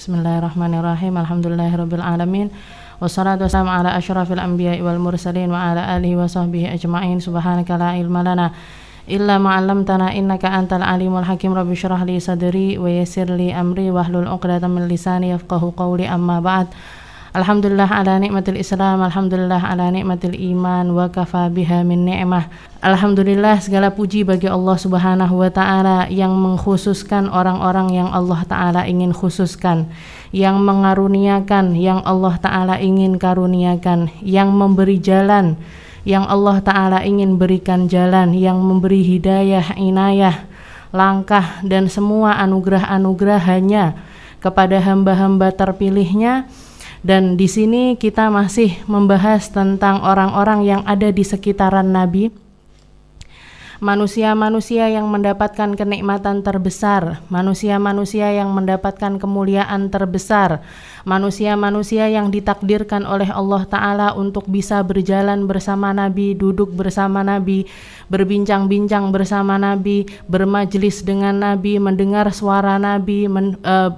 Bismillahirrahmanirrahim. Alhamdulillahirabbil alamin. Wassalatu wassalamu ala asyrafil anbiya'i wal mursalin wa ala alihi wa sahbihi ajma'in. Subhanaka la ilma lana illa ma 'allamtana innaka antal alimul hakim. Rabbi shrah li sadri wa yassir li amri wahlul 'uqdatam min lisani yafqahu qawli. Amma ba'd. Alhamdulillah ala nikmatil Islam, alhamdulillah ala nikmatil iman, wa kafa biha min ni'mah. Alhamdulillah, segala puji bagi Allah Subhanahu wa taala yang mengkhususkan orang-orang yang Allah taala ingin khususkan, yang mengaruniakan yang Allah taala ingin karuniakan, yang memberi jalan yang Allah taala ingin berikan jalan, yang memberi hidayah, inayah, langkah dan semua anugerah-anugerah hanya kepada hamba-hamba terpilihnya. Dan di sini kita masih membahas tentang orang-orang yang ada di sekitaran Nabi, manusia-manusia yang mendapatkan kenikmatan terbesar, manusia-manusia yang mendapatkan kemuliaan terbesar, manusia-manusia yang ditakdirkan oleh Allah Ta'ala untuk bisa berjalan bersama Nabi, duduk bersama Nabi, berbincang-bincang bersama Nabi, bermajlis dengan Nabi, mendengar suara Nabi,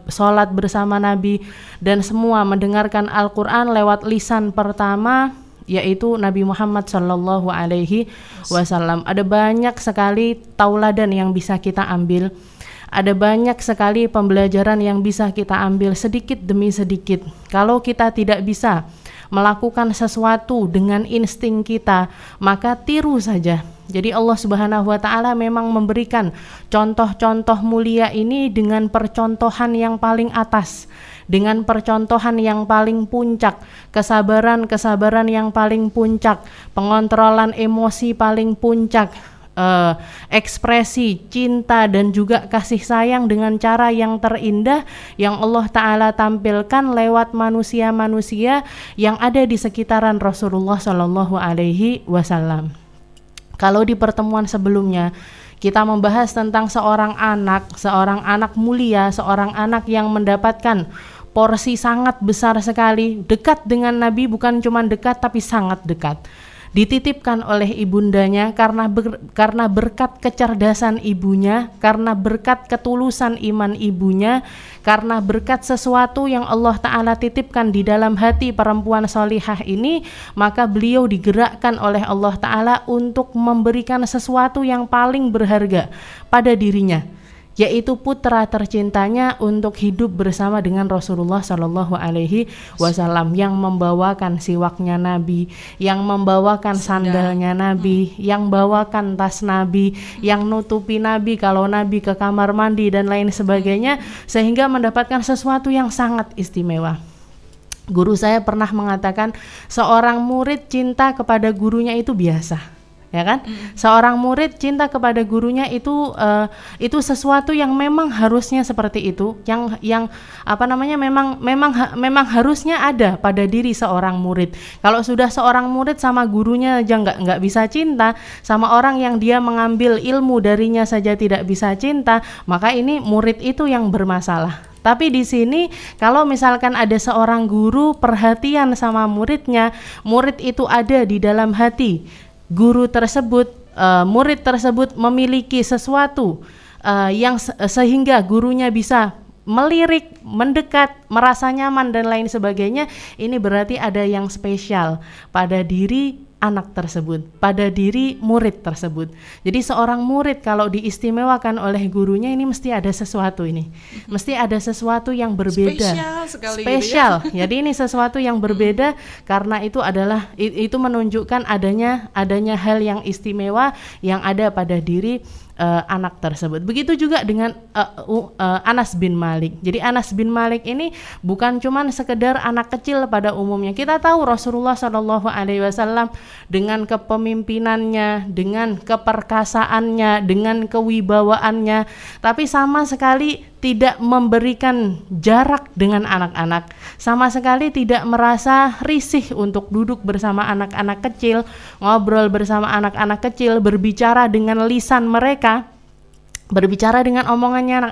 sholat bersama Nabi, dan semua mendengarkan Al-Quran lewat lisan pertama, yaitu Nabi Muhammad Sallallahu Alaihi Wasallam. Ada banyak sekali tauladan yang bisa kita ambil, ada banyak sekali pembelajaran yang bisa kita ambil sedikit demi sedikit. Kalau kita tidak bisa melakukan sesuatu dengan insting kita, maka tiru saja. Jadi Allah Subhanahu wa taala memang memberikan contoh-contoh mulia ini dengan percontohan yang paling atas, dengan percontohan yang paling puncak, kesabaran yang paling puncak, pengontrolan emosi paling puncak, ekspresi cinta dan juga kasih sayang dengan cara yang terindah yang Allah Ta'ala tampilkan lewat manusia-manusia yang ada di sekitaran Rasulullah Sallallahu Alaihi Wasallam. Kalau di pertemuan sebelumnya kita membahas tentang seorang anak mulia, seorang anak yang mendapatkan porsi sangat besar sekali, dekat dengan Nabi, bukan cuma dekat tapi sangat dekat. Dititipkan oleh ibundanya karena berkat kecerdasan ibunya, karena berkat ketulusan iman ibunya, karena berkat sesuatu yang Allah Ta'ala titipkan di dalam hati perempuan solihah ini, maka beliau digerakkan oleh Allah Ta'ala untuk memberikan sesuatu yang paling berharga pada dirinya, yaitu putra tercintanya untuk hidup bersama dengan Rasulullah Sallallahu Alaihi Wasallam, yang membawakan siwaknya Nabi, yang membawakan sandalnya Nabi, yang bawakan tas Nabi, yang nutupi Nabi kalau Nabi ke kamar mandi dan lain sebagainya, sehingga mendapatkan sesuatu yang sangat istimewa. Guru saya pernah mengatakan seorang murid cinta kepada gurunya itu biasa, ya kan? Seorang murid cinta kepada gurunya itu sesuatu yang memang harusnya seperti itu, yang memang harusnya ada pada diri seorang murid. Kalau sudah seorang murid sama gurunya aja nggak bisa cinta, sama orang yang dia mengambil ilmu darinya saja tidak bisa cinta, maka ini murid itu yang bermasalah. Tapi di sini kalau misalkan ada seorang guru perhatian sama muridnya, murid itu ada di dalam hati guru tersebut, murid tersebut memiliki sesuatu yang sehingga gurunya bisa melirik, mendekat, merasa nyaman dan lain sebagainya, ini berarti ada yang spesial pada diri anak tersebut, pada diri murid tersebut. Jadi seorang murid kalau diistimewakan oleh gurunya, ini mesti ada sesuatu, ini mesti ada sesuatu yang berbeda, spesial. Gitu ya. Jadi ini sesuatu yang berbeda, karena itu menunjukkan adanya hal yang istimewa yang ada pada diri anak tersebut. Begitu juga dengan Anas bin Malik. Jadi Anas bin Malik ini bukan cuman sekedar anak kecil pada umumnya. Kita tahu Rasulullah Shallallahu Alaihi Wasallam dengan kepemimpinannya, dengan keperkasaannya, dengan kewibawaannya, tapi sama sekali tidak memberikan jarak dengan anak-anak, sama sekali tidak merasa risih untuk duduk bersama anak-anak kecil, ngobrol bersama anak-anak kecil, berbicara dengan lisan mereka, berbicara dengan omongannya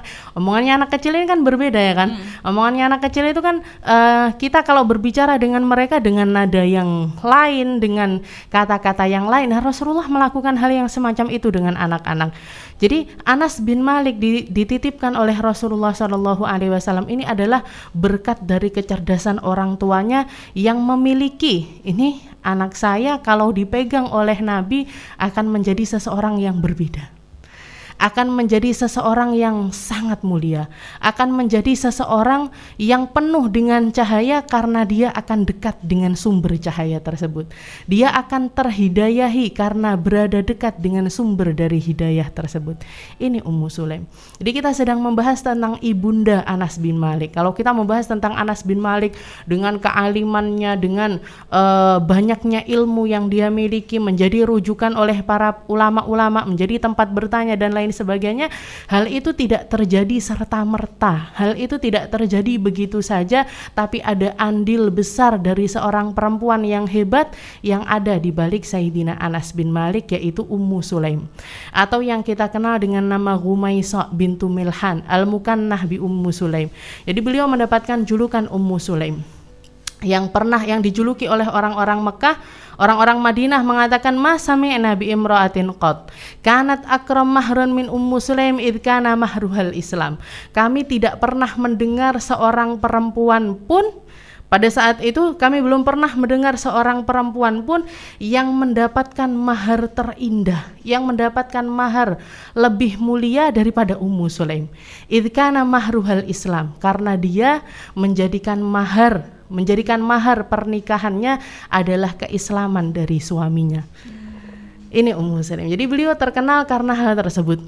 anak kecil ini kan berbeda ya kan. Omongannya anak kecil itu kan kita kalau berbicara dengan mereka dengan nada yang lain, dengan kata-kata yang lain. Nah, Rasulullah melakukan hal yang semacam itu dengan anak-anak. Jadi Anas bin Malik dititipkan oleh Rasulullah SAW ini adalah berkat dari kecerdasan orang tuanya yang memiliki, ini anak saya kalau dipegang oleh Nabi akan menjadi seseorang yang berbeda, akan menjadi seseorang yang sangat mulia, akan menjadi seseorang yang penuh dengan cahaya karena dia akan dekat dengan sumber cahaya tersebut. Dia akan terhidayahi karena berada dekat dengan sumber dari hidayah tersebut. Ini Ummu Sulaim. Jadi kita sedang membahas tentang ibunda Anas bin Malik. Kalau kita membahas tentang Anas bin Malik dengan kealimannya, dengan banyaknya ilmu yang dia miliki, menjadi rujukan oleh para ulama-ulama, menjadi tempat bertanya dan lain sebagainya, hal itu tidak terjadi serta-merta. Hal itu tidak terjadi begitu saja, tapi ada andil besar dari seorang perempuan yang hebat yang ada di balik Sayyidina Anas bin Malik, yaitu Ummu Sulaim, atau yang kita kenal dengan nama Ghumaisah bintu Milhan al-Mukannah bi Ummu Sulaim. Jadi beliau mendapatkan julukan Ummu Sulaim yang dijuluki oleh orang-orang Mekah. Orang-orang Madinah mengatakan ma sami'na bi imra'atin qad kanat akram mahrun min Ummu Sulaim id kana mahruhal Islam. Kami tidak pernah mendengar seorang perempuan pun, pada saat itu kami belum pernah mendengar seorang perempuan pun yang mendapatkan mahar terindah, yang mendapatkan mahar lebih mulia daripada Ummu Sulaim. Id kana mahruhal Islam, karena dia menjadikan mahar pernikahannya adalah keislaman dari suaminya. Ini Ummu Sulaim. Jadi beliau terkenal karena hal tersebut.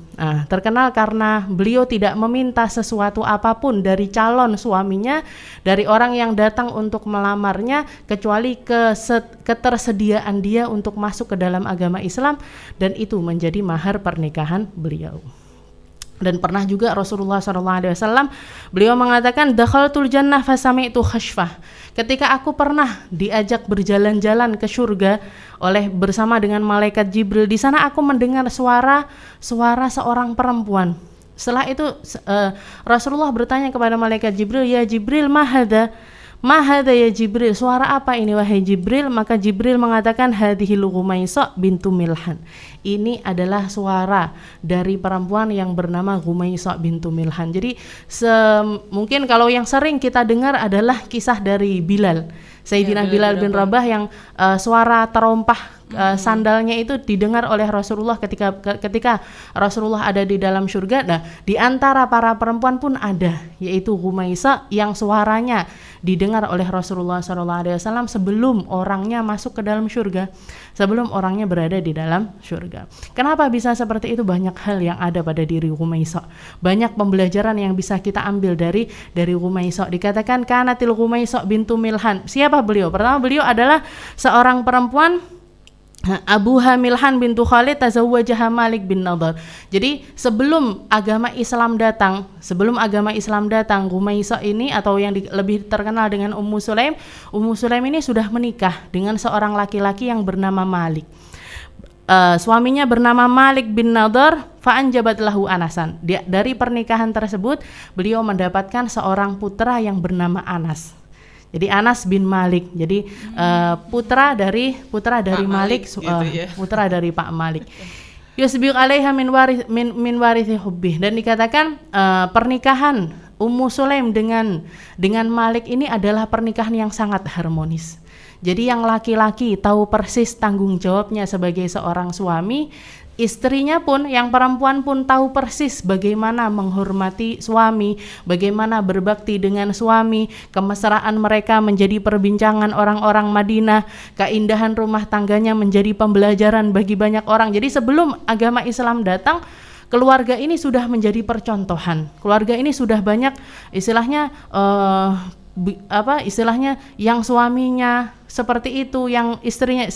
Terkenal karena beliau tidak meminta sesuatu apapun dari calon suaminya, dari orang yang datang untuk melamarnya, kecuali ketersediaan dia untuk masuk ke dalam agama Islam, dan itu menjadi mahar pernikahan beliau. Dan pernah juga Rasulullah SAW beliau mengatakan dakhaltul jannah fasami'tu khashfah. Ketika aku pernah diajak berjalan-jalan ke surga bersama dengan malaikat Jibril, di sana aku mendengar suara seorang perempuan. Setelah itu Rasulullah bertanya kepada malaikat Jibril, ya Jibril, mahada ya Jibril, suara apa ini wahai Jibril? Maka Jibril mengatakan hadhil Ghumaisah bintu Milhan. Ini adalah suara dari perempuan yang bernama Ghumaisah bintu Milhan. Jadi mungkin kalau yang sering kita dengar adalah kisah dari Bilal, Sayyidina Bilal bin Rabah, yang suara terompah sandalnya itu didengar oleh Rasulullah ketika Rasulullah ada di dalam surga. Nah, di antara para perempuan pun ada, yaitu Ghumaisah, yang suaranya didengar oleh Rasulullah SAW sebelum orangnya masuk ke dalam surga, sebelum orangnya berada di dalam surga. Kenapa bisa seperti itu? Banyak hal yang ada pada diri Ghumaisah, banyak pembelajaran yang bisa kita ambil dari Ghumaisah. Dikatakan kanatil Ghumaisah bintu Milhan. Siapa beliau? Pertama, beliau adalah seorang perempuan, Abuha Milhan bintu Khalid tazawwajaha Malik bin Nadar. Jadi sebelum agama Islam datang, Ghumaisah ini, atau yang lebih terkenal dengan Ummu Sulaim ini sudah menikah dengan seorang laki-laki yang bernama Malik. Suaminya bernama Malik bin Nadar, fa'anjabat lahu Anasan. Dari pernikahan tersebut beliau mendapatkan seorang putra yang bernama Anas. Jadi Anas bin Malik. Jadi putra dari Malik, putra dari Pak Malik. Yusbiq alaiha min warithi hubbi. Dan dikatakan pernikahan Ummu Sulaim dengan Malik ini adalah pernikahan yang sangat harmonis. Jadi yang laki-laki tahu persis tanggung jawabnya sebagai seorang suami, istrinya pun, yang perempuan pun tahu persis bagaimana menghormati suami, bagaimana berbakti dengan suami. Kemesraan mereka menjadi perbincangan orang-orang Madinah, keindahan rumah tangganya menjadi pembelajaran bagi banyak orang. Jadi sebelum agama Islam datang, keluarga ini sudah menjadi percontohan. Keluarga ini sudah banyak istilahnya yang suaminya seperti itu, yang istrinya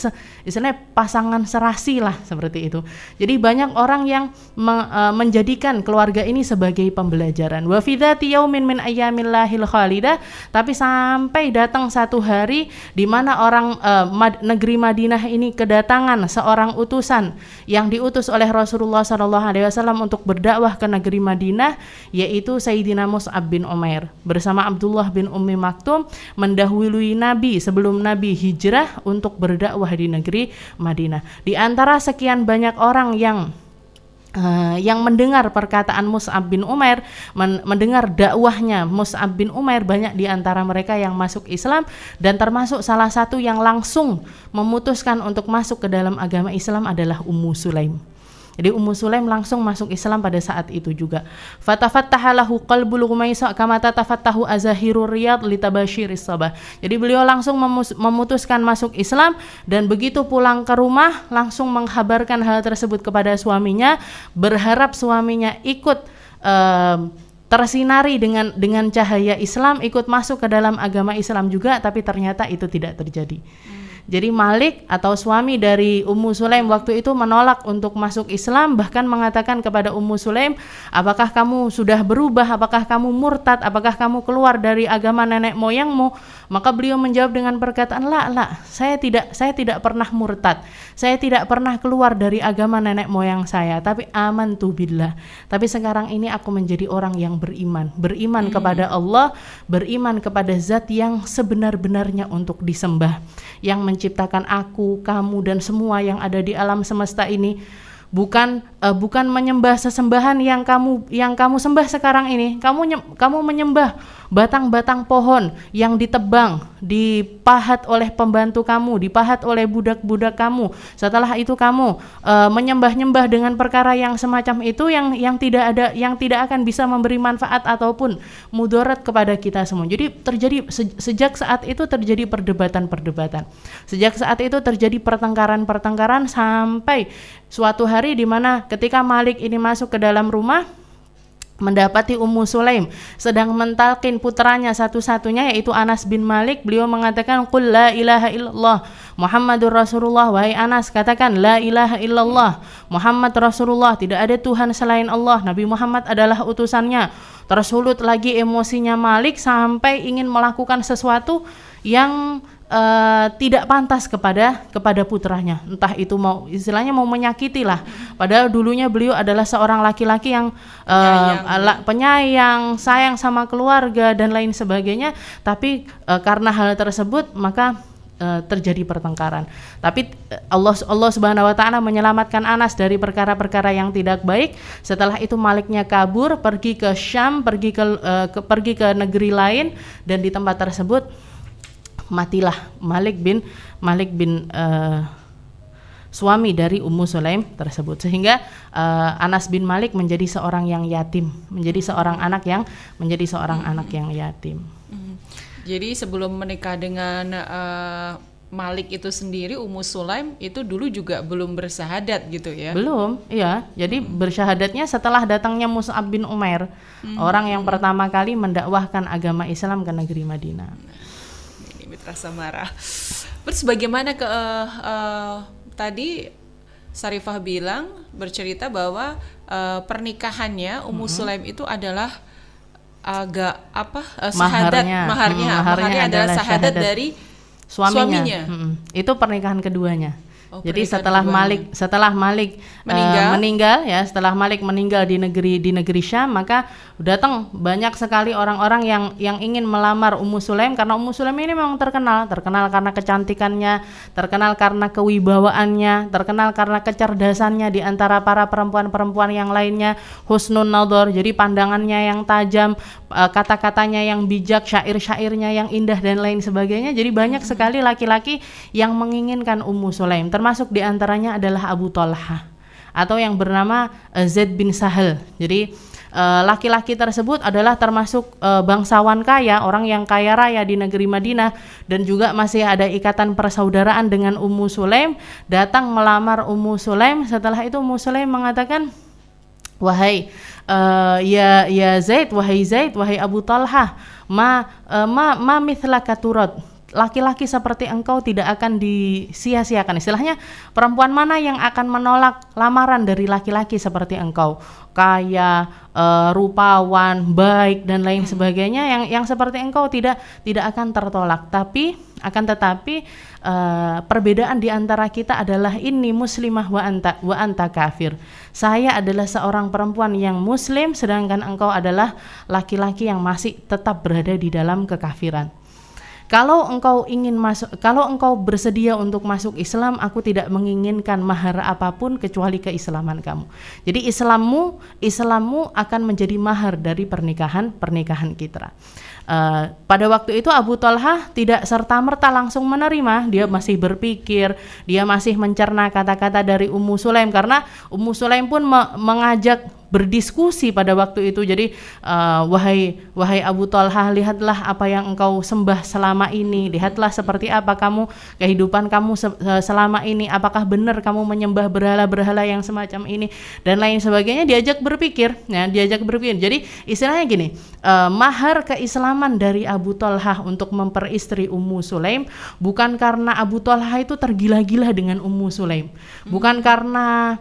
istilahnya pasangan serasi lah seperti itu. Jadi banyak orang yang menjadikan keluarga ini sebagai pembelajaran. Wa fi dzati yaumin min ayyamillahil khalidah, tapi sampai datang satu hari di mana orang negeri Madinah ini kedatangan seorang utusan yang diutus oleh Rasulullah SAW untuk berdakwah ke negeri Madinah, yaitu Sayyidina Mus'ab bin Umair bersama Abdullah bin Ummi Maktum mendahului Nabi sebelum Nabi hijrah untuk berdakwah di negeri Madinah. Di antara sekian banyak orang yang mendengar perkataan Mus'ab bin Umair, mendengar dakwahnya Mus'ab bin Umair, banyak di antara mereka yang masuk Islam, dan termasuk salah satu yang langsung memutuskan untuk masuk ke dalam agama Islam adalah Ummu Sulaim. Jadi Ummu Sulaim langsung masuk Islam pada saat itu juga. Fatafattaha lahu qalbul Umaisa kama tatafattahu azahirur riyad litabashiris sabah. Jadi beliau langsung memutuskan masuk Islam, dan begitu pulang ke rumah langsung menghabarkan hal tersebut kepada suaminya, berharap suaminya ikut tersinari dengan cahaya Islam, ikut masuk ke dalam agama Islam juga, tapi ternyata itu tidak terjadi. Jadi Malik atau suami dari Ummu Sulaim waktu itu menolak untuk masuk Islam, bahkan mengatakan kepada Ummu Sulaim, apakah kamu sudah berubah, apakah kamu murtad, apakah kamu keluar dari agama nenek moyangmu? Maka beliau menjawab dengan perkataan, la, saya tidak pernah murtad, saya tidak pernah keluar dari agama nenek moyang saya, tapi amantu billah, tapi sekarang ini aku menjadi orang yang beriman kepada Allah, beriman kepada zat yang sebenar-benarnya untuk disembah, yang menciptakan aku, kamu, dan semua yang ada di alam semesta ini. Bukan menyembah sesembahan yang kamu sembah sekarang ini. Kamu menyembah batang-batang pohon yang ditebang, dipahat oleh pembantu kamu, dipahat oleh budak-budak kamu. Setelah itu kamu menyembah-nyembah dengan perkara yang semacam itu, yang tidak akan bisa memberi manfaat ataupun mudarat kepada kita semua. Jadi sejak saat itu terjadi perdebatan. Sejak saat itu terjadi pertengkaran sampai suatu hari di mana ketika Malik ini masuk ke dalam rumah, mendapati Ummu Sulaim sedang mentalkin putranya satu-satunya, yaitu Anas bin Malik. Beliau mengatakan, qul la ilaha illallah Muhammadur Rasulullah. Wahai Anas, katakan la ilaha illallah Muhammad Rasulullah, tidak ada Tuhan selain Allah, Nabi Muhammad adalah utusannya. Tersulut lagi emosinya Malik sampai ingin melakukan sesuatu yang tidak pantas kepada putranya, entah itu istilahnya mau menyakiti lah. Padahal dulunya beliau adalah seorang laki-laki yang penyayang, sayang sama keluarga dan lain sebagainya, tapi karena hal tersebut maka terjadi pertengkaran. Tapi Allah Subhanahu wa taala menyelamatkan Anas dari perkara-perkara yang tidak baik. Setelah itu Maliknya kabur, pergi ke Syam, pergi ke negeri lain, dan di tempat tersebut matilah Malik bin suami dari Ummu Sulaim tersebut, sehingga Anas bin Malik menjadi seorang yang yatim, menjadi seorang anak yang yatim. Jadi sebelum menikah dengan Malik itu sendiri, Ummu Sulaim itu dulu juga belum bersyahadat gitu ya? Belum, iya. Jadi bersyahadatnya setelah datangnya Mus'ab bin Umair, orang yang pertama kali mendakwahkan agama Islam ke negeri Madinah. Rasa marah. Terus bagaimana tadi Sarifah bilang, bercerita bahwa pernikahannya Ummu Sulaim itu adalah syahadat, maharnya adalah syahadat dari suaminya. Itu pernikahan keduanya. Jadi setelah Malik meninggal ya, setelah Malik meninggal di negeri Syam, maka datang banyak sekali orang-orang yang ingin melamar Ummu Sulaim, karena Ummu Sulaim ini memang terkenal karena kecantikannya, terkenal karena kewibawaannya, terkenal karena kecerdasannya di antara para perempuan-perempuan yang lainnya, husnun nadhar, jadi pandangannya yang tajam, kata-katanya yang bijak, syair-syairnya yang indah dan lain sebagainya. Jadi banyak sekali laki-laki yang menginginkan Ummu Sulaim, termasuk di antaranya adalah Abu Talha atau yang bernama Zaid bin Sahal. Jadi laki-laki tersebut adalah termasuk bangsawan kaya, orang yang kaya raya di negeri Madinah, dan juga masih ada ikatan persaudaraan dengan Ummu Sulaim. Datang melamar Ummu Sulaim. Setelah itu Ummu Sulaim mengatakan, wahai Zaid, wahai Abu Talha, ma mithlaka turad, laki-laki seperti engkau tidak akan disia-siakan. Istilahnya, perempuan mana yang akan menolak lamaran dari laki-laki seperti engkau, kaya, rupawan, baik dan lain sebagainya, yang seperti engkau tidak akan tertolak. Tetapi perbedaan di antara kita adalah ini muslimah wa anta kafir. Saya adalah seorang perempuan yang muslim, sedangkan engkau adalah laki-laki yang masih tetap berada di dalam kekafiran. Kalau engkau bersedia untuk masuk Islam, aku tidak menginginkan mahar apapun kecuali keislaman kamu. Jadi Islammu akan menjadi mahar dari pernikahan kita. Pada waktu itu Abu Talhah tidak serta-merta langsung menerima. Dia masih berpikir, dia masih mencerna kata-kata dari Ummu Sulaim, karena Ummu Sulaim pun mengajak berdiskusi pada waktu itu. Jadi wahai Abu Talhah, lihatlah apa yang engkau sembah selama ini, lihatlah seperti apa kehidupan kamu selama ini, apakah benar kamu menyembah berhala-berhala yang semacam ini dan lain sebagainya. Diajak berpikir. Jadi istilahnya gini, mahar keislaman dari Abu Talhah untuk memperistri Ummu Sulaim bukan karena Abu Talhah itu tergila-gila dengan Ummu Sulaim, bukan karena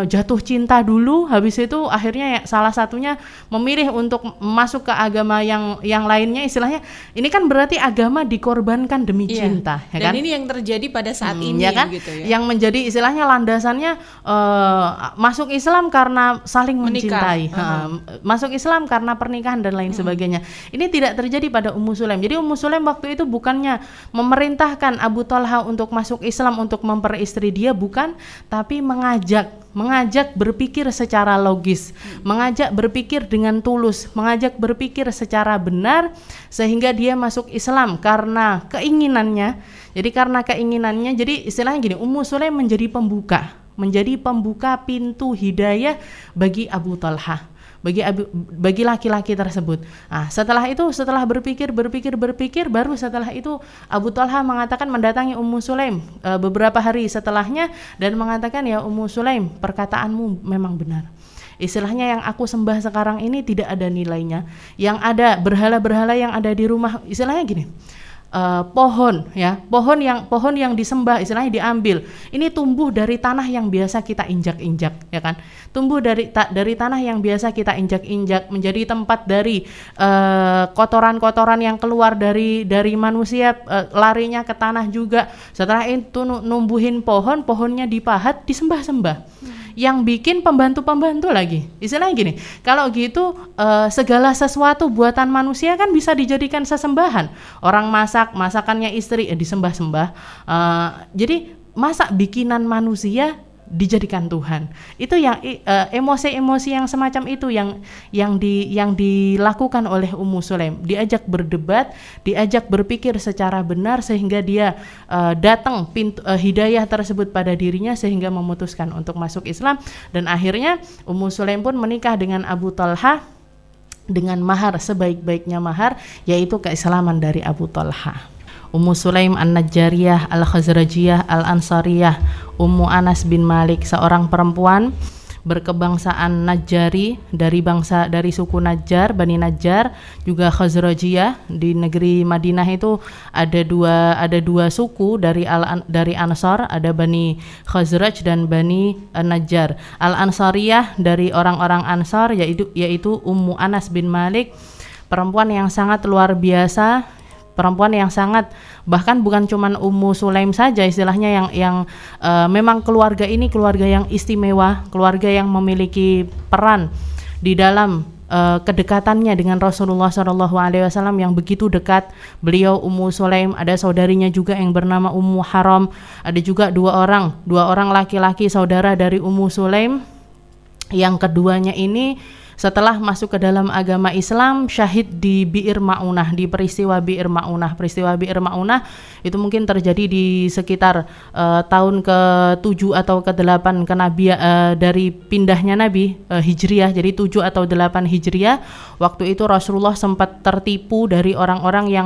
jatuh cinta dulu, habis itu akhirnya salah satunya memilih untuk masuk ke agama yang lainnya. Istilahnya ini kan berarti agama dikorbankan demi cinta, ya kan? Dan ini yang terjadi pada saat ini, ya kan? Gitu ya. Yang menjadi istilahnya landasannya masuk Islam karena saling mencintai, masuk Islam karena pernikahan dan lain sebagainya. Ini tidak terjadi pada Ummu Sulaim. Jadi Ummu Sulaim waktu itu bukannya memerintahkan Abu Talha untuk masuk Islam untuk memperistri dia, bukan, tapi mengajak berpikir secara logis, mengajak berpikir dengan tulus, mengajak berpikir secara benar sehingga dia masuk Islam karena keinginannya. Jadi istilahnya gini, Ummu Sulaim menjadi pembuka pintu hidayah bagi Abu Talha, bagi laki-laki tersebut. Nah, setelah berpikir, baru setelah itu Abu Talha mendatangi Ummu Sulaim beberapa hari setelahnya dan mengatakan, ya Ummu Sulaim, perkataanmu memang benar. Istilahnya yang aku sembah sekarang ini tidak ada nilainya. Yang ada berhala-berhala yang ada di rumah, istilahnya gini. Pohon yang disembah istilahnya diambil. Ini tumbuh dari tanah yang biasa kita injak-injak, ya kan? Tumbuh dari tanah yang biasa kita injak-injak, menjadi tempat dari kotoran-kotoran yang keluar dari manusia, larinya ke tanah juga. Setelah itu numbuhin pohonnya dipahat, disembah-sembah. Yang bikin pembantu-pembantu lagi. Istilahnya gini, kalau gitu segala sesuatu buatan manusia kan bisa dijadikan sesembahan. Orang masakannya istri disembah-sembah. Jadi masak bikinan manusia dijadikan Tuhan. Itu yang emosi-emosi yang semacam itu yang dilakukan oleh Ummu Sulaim. Diajak berdebat, diajak berpikir secara benar sehingga dia datang pintu hidayah tersebut pada dirinya sehingga memutuskan untuk masuk Islam, dan akhirnya Ummu Sulaim pun menikah dengan Abu Talha dengan mahar sebaik-baiknya mahar, yaitu keislaman dari Abu Talha. Ummu Sulaim An-Najjariyah Al-Khazrajiyah Al-Ansariyah, Ummu Anas bin Malik, seorang perempuan berkebangsaan Najjari, dari suku Najjar, Bani Najjar, juga Khazrajiyah. Di negeri Madinah itu ada dua suku dari Ansar, ada Bani Khazraj dan Bani Najjar. Al-Ansariyah dari orang-orang Ansar, yaitu Ummu Anas bin Malik, perempuan yang sangat luar biasa, perempuan yang sangat, bahkan bukan cuman Ummu Sulaim saja istilahnya, yang memang keluarga ini keluarga yang istimewa, keluarga yang memiliki peran di dalam kedekatannya dengan Rasulullah SAW yang begitu dekat. Beliau Ummu Sulaim, ada saudarinya juga yang bernama Ummu Haram, ada juga dua orang laki-laki saudara dari Ummu Sulaim. Yang keduanya ini setelah masuk ke dalam agama Islam syahid di Bi'ir Ma'unah, di peristiwa Bi'ir Ma'unah. Peristiwa Bi'ir Ma'unah itu mungkin terjadi di sekitar tahun ke-7 atau ke-8 dari pindahnya Nabi, Hijriyah, jadi 7 atau 8 Hijriyah. Waktu itu Rasulullah sempat tertipu dari orang-orang yang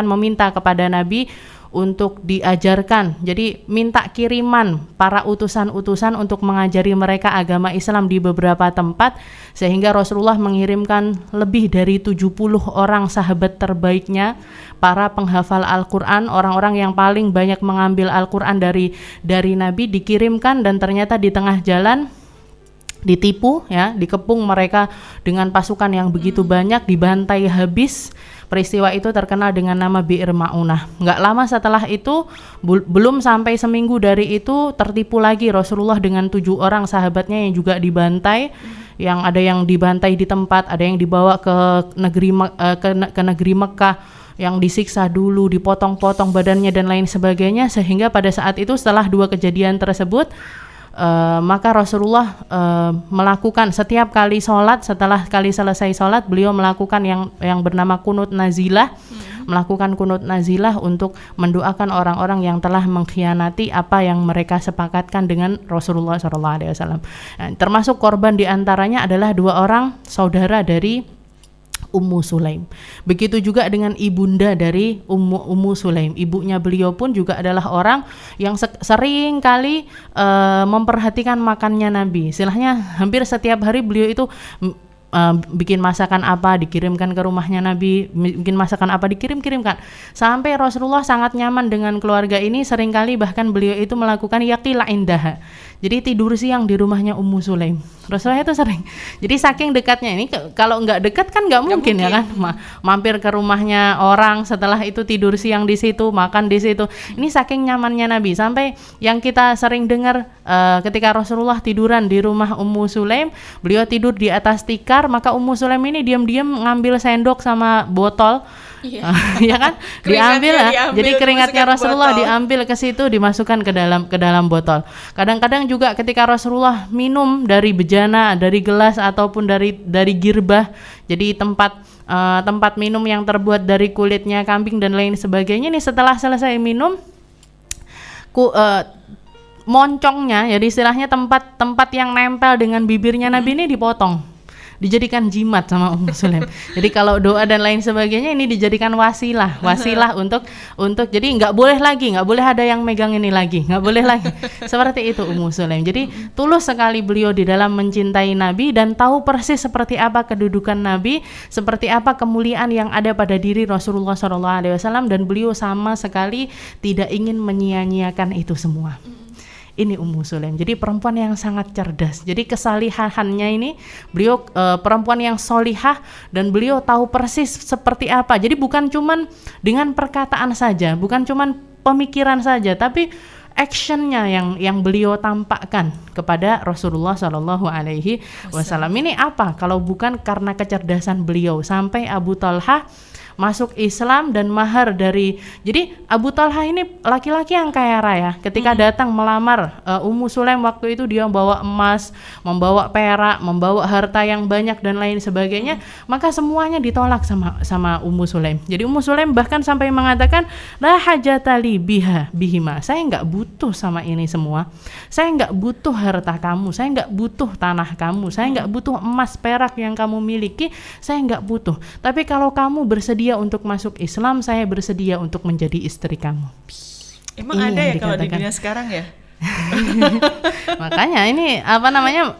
meminta kepada Nabi untuk diajarkan. Jadi minta kiriman para utusan-utusan untuk mengajari mereka agama Islam di beberapa tempat, sehingga Rasulullah mengirimkan lebih dari 70 orang sahabat terbaiknya, para penghafal Al-Quran, orang-orang yang paling banyak mengambil Al-Quran dari Nabi, dikirimkan, dan ternyata di tengah jalan ditipu, ya, dikepung mereka dengan pasukan yang begitu banyak, dibantai habis. Peristiwa itu terkenal dengan nama Bi'r Ma'unah. Nggak lama setelah itu, belum sampai seminggu dari itu, tertipu lagi Rasulullah dengan 7 orang sahabatnya yang juga dibantai. Yang ada yang dibantai di tempat, ada yang dibawa ke negeri Mekah, yang disiksa dulu, dipotong-potong badannya dan lain sebagainya. Sehingga pada saat itu, setelah 2 kejadian tersebut, maka Rasulullah melakukan setiap kali sholat, setelah kali selesai sholat, beliau melakukan yang bernama kunut nazilah, melakukan kunut nazilah untuk mendoakan orang-orang yang telah mengkhianati apa yang mereka sepakatkan dengan Rasulullah SAW. Termasuk korban diantaranya adalah 2 orang saudara dari Ummu Sulaim. Begitu juga dengan ibunda dari Ummu Sulaim. Ibunya beliau pun juga adalah orang yang sering kali memperhatikan makannya Nabi. Istilahnya hampir setiap hari beliau itu bikin masakan apa dikirimkan ke rumahnya Nabi, bikin masakan apa dikirimkan. Sampai Rasulullah sangat nyaman dengan keluarga ini, seringkali bahkan beliau itu melakukan yaqila indaha. Jadi tidur siang di rumahnya Ummu Sulaim. Rasulullah itu sering. Jadi saking dekatnya ini, kalau nggak dekat kan nggak mungkin ya kan, mampir ke rumahnya orang, setelah itu tidur siang di situ, makan di situ. Ini saking nyamannya Nabi, sampai yang kita sering dengar ketika Rasulullah tiduran di rumah Ummu Sulaim, beliau tidur di atas tikar, maka Ummu Sulaim ini diam-diam ngambil sendok sama botol. Ya kan, diambil ya. Jadi keringatnya Rasulullah diambil ke situ, dimasukkan ke dalam botol. Kadang-kadang juga ketika Rasulullah minum dari bejana, dari gelas ataupun dari girbah, jadi tempat minum yang terbuat dari kulitnya kambing dan lain sebagainya, ini setelah selesai minum, moncongnya, jadi istilahnya tempat yang nempel dengan bibirnya Nabi ini dipotong, dijadikan jimat sama Ummu Sulaim. Jadi kalau doa dan lain sebagainya ini dijadikan wasilah untuk jadi nggak boleh ada yang megang ini lagi, nggak boleh lagi. Seperti itu Ummu Sulaim. Jadi tulus sekali beliau di dalam mencintai Nabi dan tahu persis seperti apa kedudukan Nabi, seperti apa kemuliaan yang ada pada diri Rasulullah SAW, dan beliau sama sekali tidak ingin menyia-nyiakan itu semua. Ini Ummu Sulaim. Jadi perempuan yang sangat cerdas. Jadi kesalihannya ini, beliau perempuan yang solihah, dan beliau tahu persis seperti apa. Jadi bukan cuman dengan perkataan saja, bukan cuman pemikiran saja, tapi actionnya yang beliau tampakkan kepada Rasulullah SAW. Ini apa kalau bukan karena kecerdasan beliau, sampai Abu Talha masuk Islam dan mahar dari, jadi Abu Talha ini laki-laki yang kaya raya. Ketika datang melamar Ummu Sulaim waktu itu, dia membawa emas, membawa perak, membawa harta yang banyak dan lain sebagainya, maka semuanya ditolak sama Ummu Sulaim. Jadi Ummu Sulaim bahkan sampai mengatakan, la hajatali bihima, saya nggak butuh sama ini semua, saya nggak butuh harta kamu, saya nggak butuh tanah kamu, saya nggak butuh emas perak yang kamu miliki, saya nggak butuh. Tapi kalau kamu bersedia untuk masuk Islam, saya bersedia untuk menjadi istri kamu. Emang ini ada ya kalau di dunia sekarang ya? Makanya ini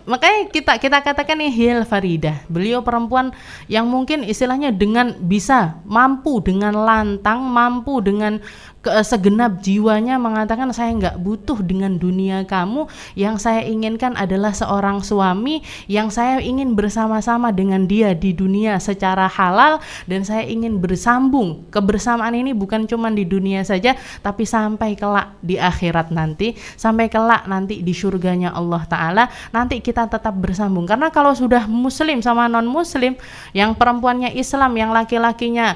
makanya kita katakan ini hil faridah. Beliau perempuan yang mungkin istilahnya mampu dengan lantang, mampu dengan segenap jiwanya mengatakan, saya nggak butuh dengan dunia kamu, yang saya inginkan adalah seorang suami yang saya ingin bersama-sama dengan dia di dunia secara halal, dan saya ingin bersambung. Kebersamaan ini bukan cuma di dunia saja, tapi sampai kelak di akhirat nanti, sampai kelak nanti di surganya Allah Ta'ala, nanti kita tetap bersambung. Karena kalau sudah muslim sama non muslim, yang perempuannya Islam, yang laki-lakinya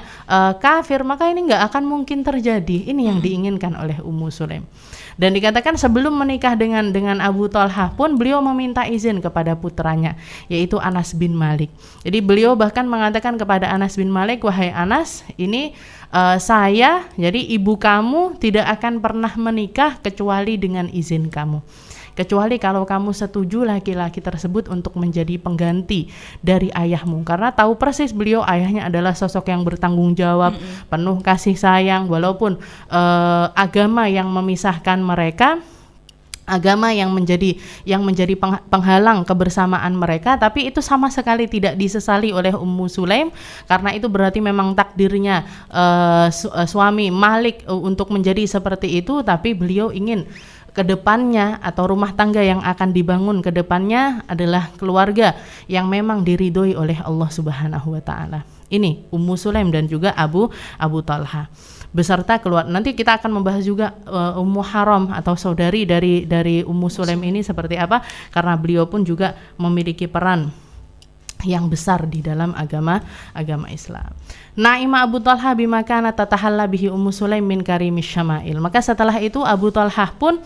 kafir, maka ini nggak akan mungkin terjadi. Ini yang diinginkan oleh Ummu Sulaim. Dan dikatakan sebelum menikah dengan Abu Talha pun beliau meminta izin kepada putranya, yaitu Anas bin Malik. Jadi beliau bahkan mengatakan kepada Anas bin Malik, wahai Anas, ini jadi ibu kamu tidak akan pernah menikah kecuali dengan izin kamu. kecuali kalau kamu setuju laki-laki tersebut untuk menjadi pengganti dari ayahmu, karena tahu persis beliau ayahnya adalah sosok yang bertanggung jawab, penuh kasih sayang, walaupun agama yang memisahkan mereka, agama yang menjadi penghalang kebersamaan mereka, tapi itu sama sekali tidak disesali oleh Ummu Sulaim, karena itu berarti memang takdirnya suami Malik untuk menjadi seperti itu. Tapi beliau ingin kedepannya atau rumah tangga yang akan dibangun kedepannya adalah keluarga yang memang diridhoi oleh Allah Subhanahu wa Ta'ala. Ini Ummu Sulaim dan juga Abu Talha beserta keluar. Nanti kita akan membahas juga Ummu Haram atau saudari dari Ummu Sulaim ini seperti apa, karena beliau pun juga memiliki peran yang besar di dalam agama Islam. Na'ima Abu Talha bima kana tatahalla bihi Ummu Sulaim min karimis syama'il. Maka setelah itu Abu Talha pun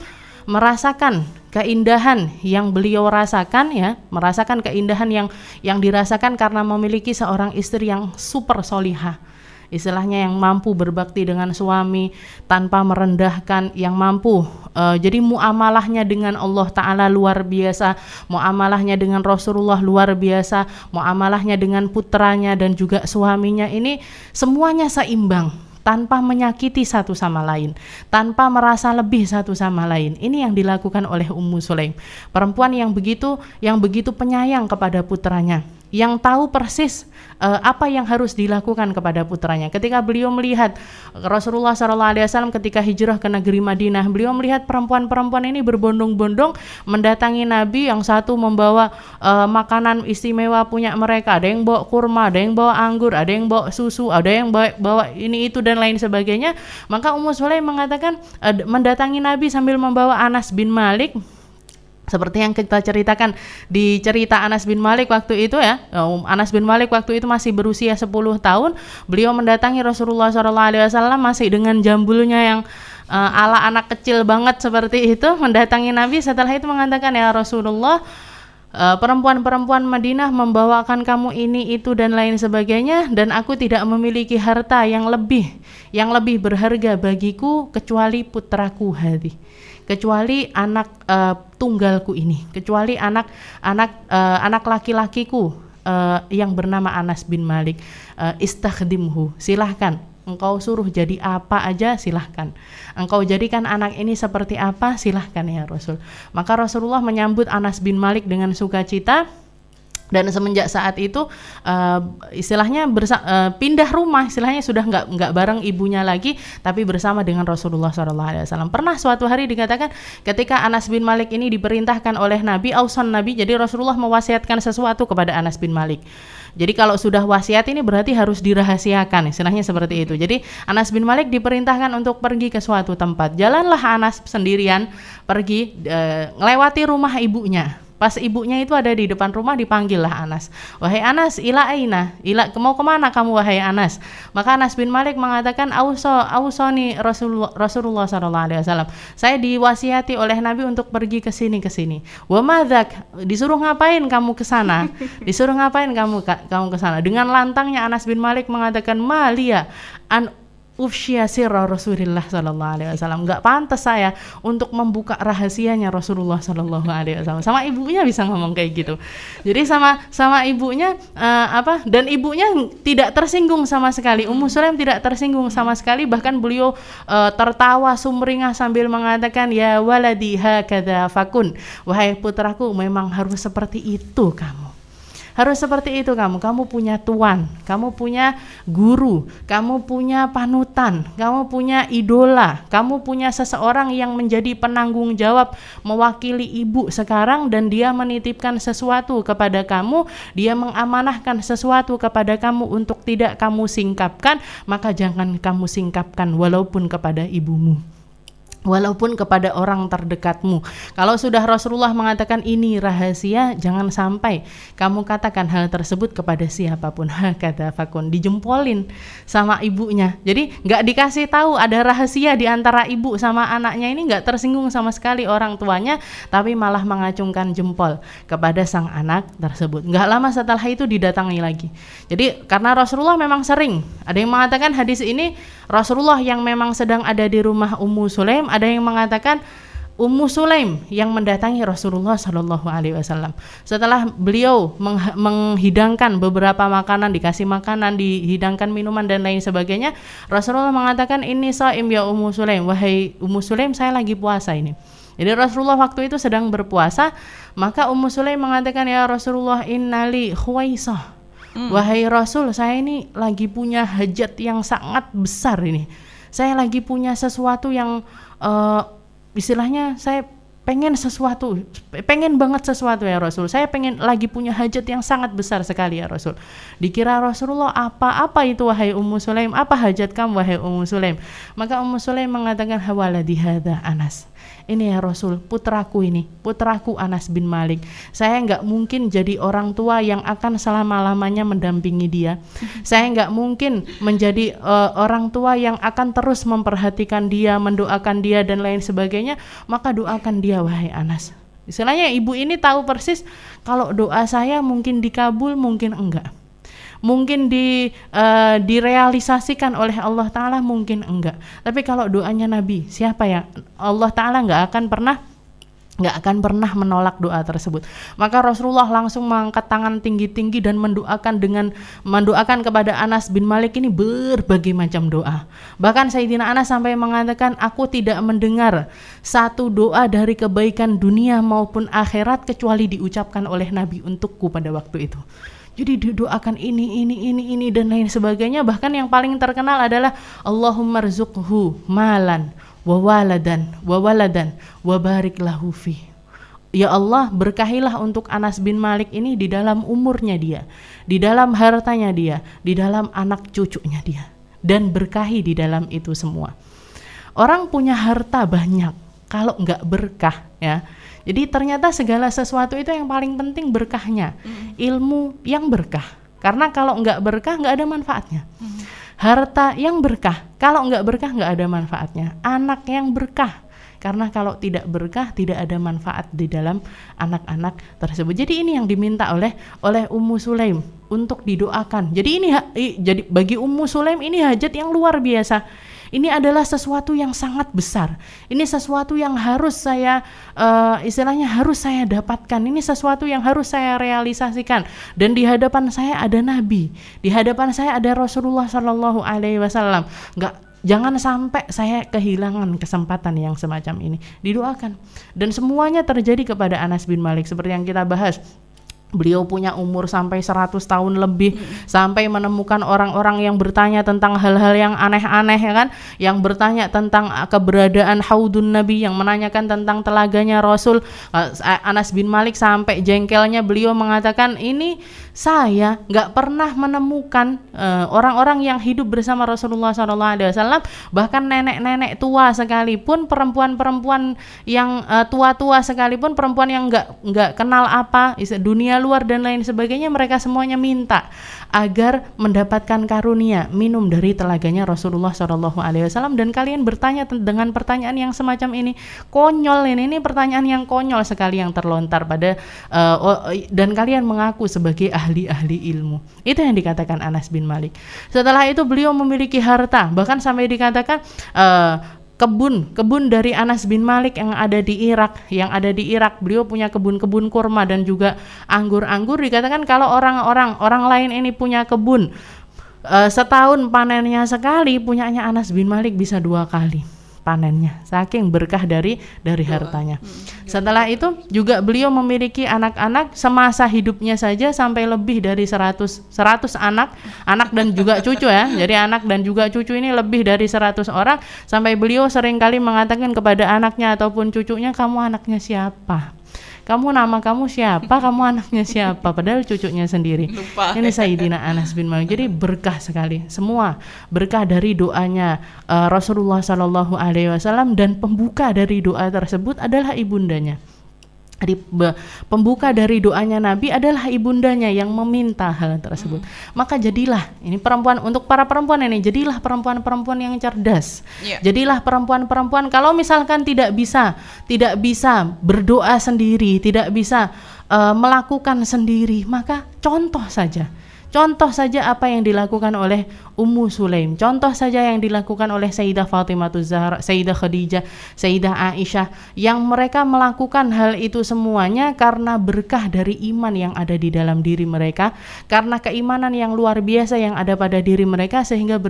merasakan keindahan yang beliau rasakan, ya, merasakan keindahan yang dirasakan karena memiliki seorang istri yang super solihah. Istilahnya yang mampu berbakti dengan suami tanpa merendahkan, yang mampu jadi muamalahnya dengan Allah Ta'ala luar biasa, muamalahnya dengan Rasulullah luar biasa, muamalahnya dengan putranya dan juga suaminya, ini semuanya seimbang, tanpa menyakiti satu sama lain, tanpa merasa lebih satu sama lain. Ini yang dilakukan oleh Ummu Sulaim, perempuan yang begitu penyayang kepada putranya, yang tahu persis apa yang harus dilakukan kepada putranya. Ketika beliau melihat Rasulullah SAW ketika hijrah ke negeri Madinah, beliau melihat perempuan-perempuan ini berbondong-bondong mendatangi Nabi, yang satu membawa makanan istimewa punya mereka, ada yang bawa kurma, ada yang bawa anggur, ada yang bawa susu, ada yang bawa ini itu dan lain sebagainya. Maka Ummu Sulaim mengatakan mendatangi Nabi sambil membawa Anas bin Malik, seperti yang kita ceritakan di cerita Anas bin Malik waktu itu, ya. Anas bin Malik waktu itu masih berusia 10 tahun. Beliau mendatangi Rasulullah SAW masih dengan jambulnya yang ala anak kecil banget seperti itu, mendatangi Nabi. Setelah itu mengatakan, ya Rasulullah, perempuan-perempuan Madinah membawakan kamu ini itu dan lain sebagainya, dan aku tidak memiliki harta yang lebih berharga bagiku kecuali putraku hadi, kecuali anak tunggalku ini, kecuali anak laki-lakiku yang bernama Anas bin Malik. Istakhdimhu, silahkan engkau suruh jadi apa aja, silahkan. Engkau jadikan anak ini seperti apa, silahkan ya Rasul. Maka Rasulullah menyambut Anas bin Malik dengan sukacita. Dan semenjak saat itu istilahnya pindah rumah, istilahnya sudah nggak bareng ibunya lagi, tapi bersama dengan Rasulullah SAW. Pernah suatu hari dikatakan ketika Anas bin Malik ini diperintahkan oleh Nabi, ausan Nabi, jadi Rasulullah mewasiatkan sesuatu kepada Anas bin Malik. Jadi kalau sudah wasiat ini berarti harus dirahasiakan, istilahnya seperti itu. Jadi Anas bin Malik diperintahkan untuk pergi ke suatu tempat. Jalanlah Anas sendirian pergi ngelewati rumah ibunya. Pas ibunya itu ada di depan rumah, dipanggillah Anas. Wahai Anas, ila aina? Mau kemana kamu wahai Anas? Maka Anas bin Malik mengatakan, ausoni Rasulullah SAW. Saya diwasiati oleh Nabi untuk pergi ke sini. Wa madzak? Disuruh ngapain kamu ke sana? Disuruh ngapain kamu ke sana? Dengan lantangnya Anas bin Malik mengatakan, malia an ufsya sirra Rasulullah SAW. Nggak pantas saya untuk membuka rahasianya Rasulullah SAW. Sama ibunya bisa ngomong kayak gitu. Jadi sama ibunya dan ibunya tidak tersinggung sama sekali. Ummu Sulaim tidak tersinggung sama sekali. Bahkan beliau tertawa sumringah sambil mengatakan, ya waladi hakadha fakun. Wahai putraku, memang harus seperti itu kamu. Harus seperti itu kamu punya tuan, kamu punya guru, kamu punya panutan, kamu punya idola, kamu punya seseorang yang menjadi penanggung jawab mewakili ibu sekarang, dan dia menitipkan sesuatu kepada kamu, dia mengamanahkan sesuatu kepada kamu untuk tidak kamu singkapkan, maka jangan kamu singkapkan walaupun kepada ibumu, walaupun kepada orang terdekatmu. Kalau sudah Rasulullah mengatakan ini rahasia, jangan sampai kamu katakan hal tersebut kepada siapapun. Hakadha fakun, dijempolin sama ibunya. Jadi nggak dikasih tahu ada rahasia di antara ibu sama anaknya, ini nggak tersinggung sama sekali orang tuanya, tapi malah mengacungkan jempol kepada sang anak tersebut. Nggak lama setelah itu didatangi lagi. Jadi karena Rasulullah memang sering, ada yang mengatakan hadis ini Rasulullah yang memang sedang ada di rumah Ummu Sulaim, ada yang mengatakan Ummu Sulaim yang mendatangi Rasulullah Shallallahu Alaihi Wasallam setelah beliau menghidangkan beberapa makanan, dikasih makanan, dihidangkan minuman dan lain sebagainya. Rasulullah mengatakan, ini shaim ya Ummu Sulaim, wahai Ummu Sulaim, saya lagi puasa ini. Jadi Rasulullah waktu itu sedang berpuasa, maka Ummu Sulaim mengatakan, ya Rasulullah, innali khuwaisah. Wahai Rasul, saya ini lagi punya hajat yang sangat besar ini. Saya lagi punya sesuatu yang istilahnya saya pengen banget sesuatu ya Rasul. Saya pengen lagi punya hajat yang sangat besar sekali ya Rasul. Dikira Rasulullah, apa itu wahai Ummu Sulaim? Apa hajat kamu wahai Ummu Sulaim? Maka Ummu Sulaim mengatakan, hawaladi hadza Anas. Ini ya Rasul, putraku Anas bin Malik. Saya nggak mungkin jadi orang tua yang akan selama-lamanya mendampingi dia. Saya nggak mungkin menjadi orang tua yang akan terus memperhatikan dia, mendoakan dia dan lain sebagainya. Maka doakan dia wahai Anas. Istilahnya ibu ini tahu persis kalau doa saya mungkin dikabul, mungkin enggak. Mungkin direalisasikan oleh Allah Ta'ala, mungkin enggak. Tapi kalau doanya Nabi, siapa ya? Allah Ta'ala nggak akan pernah menolak doa tersebut. Maka Rasulullah langsung mengangkat tangan tinggi-tinggi dan mendoakan kepada Anas bin Malik ini berbagai macam doa. Bahkan Sayyidina Anas sampai mengatakan, aku tidak mendengar satu doa dari kebaikan dunia maupun akhirat kecuali diucapkan oleh Nabi untukku pada waktu itu. Jadi didoakan ini dan lain sebagainya. Bahkan yang paling terkenal adalah Allahumma rzuqhu malan wa waladan wa barik lahu fi. Ya Allah, berkahilah untuk Anas bin Malik ini di dalam umurnya dia, di dalam hartanya dia, di dalam anak cucunya dia, dan berkahi di dalam itu semua. Orang punya harta banyak, kalau enggak berkah ya. Jadi ternyata segala sesuatu itu yang paling penting berkahnya. Ilmu yang berkah. Karena kalau enggak berkah enggak ada manfaatnya. Harta yang berkah. Kalau enggak berkah enggak ada manfaatnya. Anak yang berkah. Karena kalau tidak berkah tidak ada manfaat di dalam anak-anak tersebut. Jadi ini yang diminta oleh Ummu Sulaim untuk didoakan. Jadi bagi Ummu Sulaim ini hajat yang luar biasa. Ini adalah sesuatu yang sangat besar. Ini sesuatu yang harus saya harus saya dapatkan. Ini sesuatu yang harus saya realisasikan. Dan di hadapan saya ada Nabi. Di hadapan saya ada Rasulullah Shallallahu Alaihi Wasallam. Jangan sampai saya kehilangan kesempatan yang semacam ini. Didoakan. Dan semuanya terjadi kepada Anas bin Malik seperti yang kita bahas. Beliau punya umur sampai 100 tahun lebih, sampai menemukan orang-orang yang bertanya tentang hal-hal yang aneh-aneh ya kan, yang bertanya tentang keberadaan haudun Nabi, yang menanyakan tentang telaganya Rasul. Anas bin Malik sampai jengkelnya beliau mengatakan, ini saya nggak pernah menemukan orang-orang yang hidup bersama Rasulullah SAW, bahkan nenek-nenek tua sekalipun, perempuan-perempuan yang tua-tua sekalipun, perempuan yang nggak kenal apa dunia luar dan lain sebagainya, mereka semuanya minta agar mendapatkan karunia minum dari telaganya Rasulullah SAW. Dan kalian bertanya dengan pertanyaan yang semacam ini, konyol ini pertanyaan yang konyol sekali yang terlontar pada dan kalian mengaku sebagai ahli-ahli ilmu. Itu yang dikatakan Anas bin Malik. Setelah itu beliau memiliki harta, bahkan sampai dikatakan kebun dari Anas bin Malik yang ada di Irak, beliau punya kebun kurma dan juga anggur. Dikatakan kalau orang lain ini punya kebun setahun panennya sekali, punyanya Anas bin Malik bisa 2 kali panennya, saking berkah dari hartanya. Setelah itu juga beliau memiliki anak-anak, semasa hidupnya saja sampai lebih dari 100 anak dan juga cucu ya. Jadi anak dan juga cucu ini lebih dari 100 orang, sampai beliau seringkali mengatakan kepada anaknya ataupun cucunya, kamu anaknya siapa? Nama kamu siapa? Kamu anaknya siapa? Padahal cucunya sendiri. Lupa. Ini Sayyidina Anas bin Malik. Jadi berkah sekali. Semua berkah dari doanya Rasulullah Sallallahu Alaihi Wasallam, dan pembuka dari doa tersebut adalah ibundanya. Pembuka dari doanya Nabi adalah ibundanya yang meminta hal tersebut. Maka jadilah ini perempuan, untuk para perempuan ini, jadilah perempuan-perempuan yang cerdas. Jadilah perempuan-perempuan, kalau misalkan tidak bisa berdoa sendiri, tidak bisa melakukan sendiri, maka contoh saja Contoh saja apa yang dilakukan oleh Ummu Sulaim, contoh saja yang dilakukan oleh Sayyidah Fatimah Zahra, Sayyidah Khadijah, Sayyidah Aisyah, yang mereka melakukan hal itu semuanya karena berkah dari iman yang ada di dalam diri mereka, karena keimanan yang luar biasa yang ada pada diri mereka, sehingga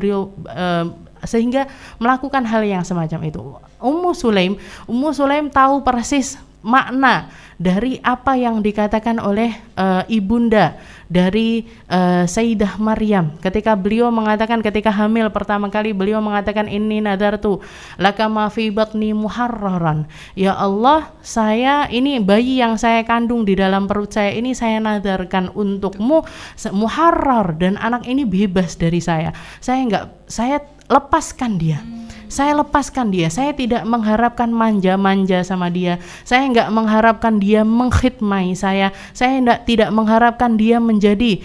sehingga melakukan hal yang semacam itu. Ummu Sulaim tahu persis makna dari apa yang dikatakan oleh ibunda dari Sayyidah Maryam ketika beliau mengatakan, ketika hamil pertama kali beliau mengatakan, inni nadartu laka ma fi batni muharraran, ya Allah, saya ini bayi yang saya kandung di dalam perut saya ini saya nadarkan untukmu muharrar, dan anak ini bebas dari saya lepaskan dia. Saya lepaskan dia. Saya tidak mengharapkan manja-manja sama dia. Saya enggak mengharapkan dia mengkhidmati saya. Saya tidak mengharapkan dia menjadi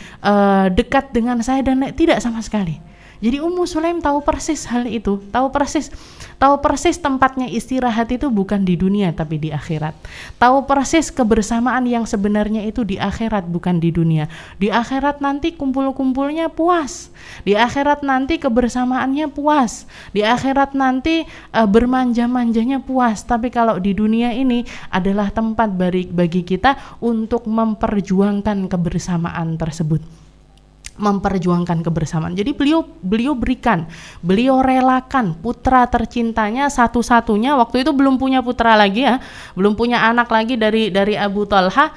dekat dengan saya, dan tidak sama sekali. Jadi Ummu Sulaim tahu persis hal itu, tahu persis tempatnya istirahat itu bukan di dunia tapi di akhirat. Tahu persis kebersamaan yang sebenarnya itu di akhirat bukan di dunia. Di akhirat nanti kumpul-kumpulnya puas. Di akhirat nanti kebersamaannya puas. Di akhirat nanti bermanja-manjanya puas. Tapi kalau di dunia ini adalah tempat bagi kita untuk memperjuangkan kebersamaan tersebut. Memperjuangkan kebersamaan. Jadi beliau relakan putra tercintanya satu-satunya, waktu itu belum punya putra lagi ya, belum punya anak lagi dari Abu Talha,